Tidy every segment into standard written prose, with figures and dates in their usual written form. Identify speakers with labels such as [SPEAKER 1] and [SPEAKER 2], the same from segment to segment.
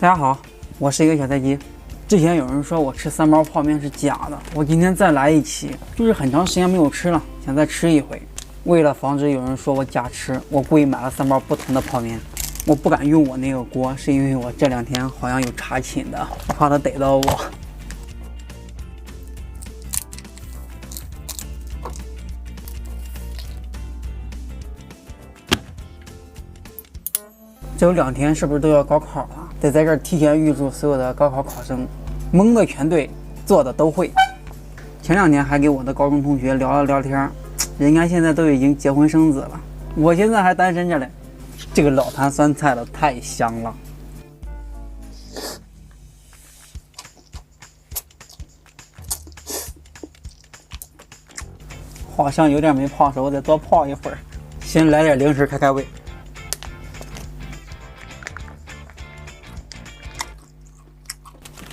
[SPEAKER 1] 大家好，我是一个小菜鸡。之前有人说我吃3包泡面是假的，我今天再来一期，就是很长时间没有吃了，想再吃一回。为了防止有人说我假吃，我故意买了3包不同的泡面。我不敢用我那个锅，是因为我这2天好像有查寝的，我怕他逮到我。这有2天是不是都要高考了？得在这儿提前预祝所有的高考考生，蒙的全对，做的都会。前2天还给我的高中同学聊了聊天，人家现在都已经结婚生子了，我现在还单身着嘞。这个老坛酸菜的太香了，好像有点没泡熟，得多泡一会儿。先来点零食开开胃。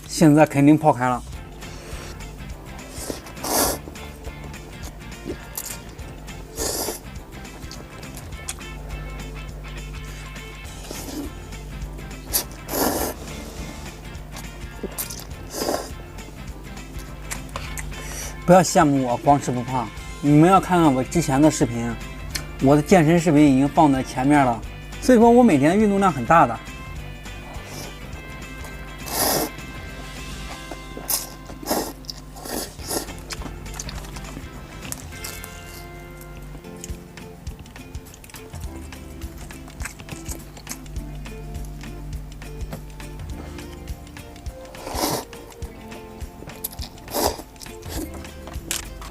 [SPEAKER 1] 现在肯定泡开了。不要羡慕我光吃不胖，你们要看看我之前的视频，我的健身视频已经放在前面了，所以说我每天运动量很大的。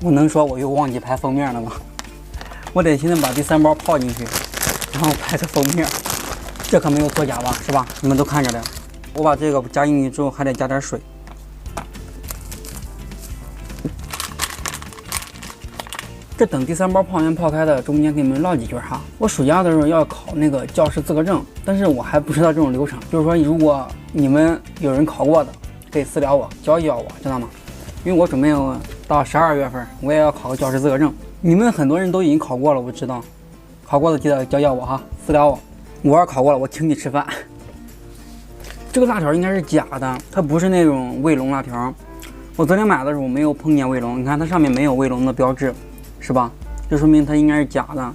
[SPEAKER 1] 我能说我又忘记拍封面了吗？我得现在把第3包泡进去，然后拍个封面。这可没有作假吧，是吧？你们都看着的。我把这个加进去之后，还得加点水。这等第3包泡面泡开的中间给你们唠几句哈。我暑假的时候要考那个教师资格证，但是我还不知道这种流程。就是说，如果你们有人考过的，可以私聊我，教我，知道吗？因为我准备到12月份，我也要考个教师资格证。你们很多人都已经考过了，我知道。考过的记得教我哈，私聊我。我要考过了，我请你吃饭。这个辣条应该是假的，它不是那种卫龙辣条。我昨天买的时候没有碰见卫龙，你看它上面没有卫龙的标志，是吧？这说明它应该是假的。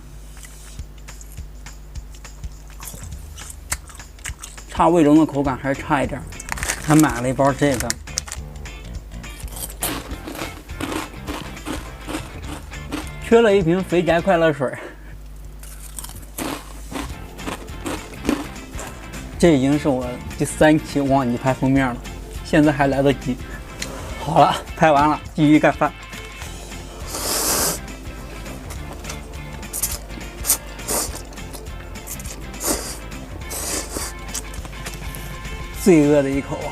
[SPEAKER 1] 差卫龙的口感还是差一点，还买了一包这个。缺了一瓶肥宅快乐水，这已经是我第3期忘记拍封面了，现在还来得及。好了，拍完了，继续干饭。罪恶的一口啊！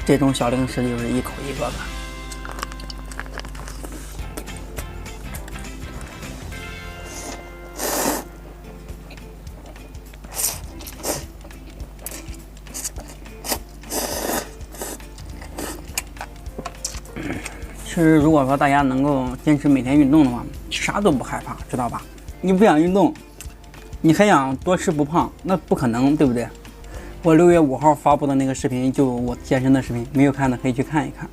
[SPEAKER 1] 这种小零食就是一口一个的。其实如果说大家能够坚持每天运动的话，啥都不害怕，知道吧？你不想运动，你还想多吃不胖，那不可能，对不对？我6月5号发布的那个视频，就我健身的视频，没有看的可以去看一看。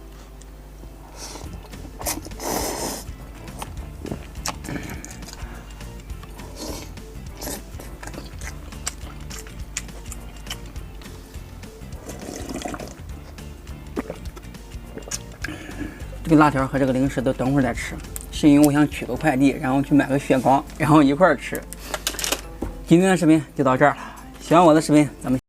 [SPEAKER 1] 这个辣条和这个零食都等会儿再吃，是因为我想取个快递，然后去买个雪糕，然后一块儿吃。今天的视频就到这儿了，喜欢我的视频咱们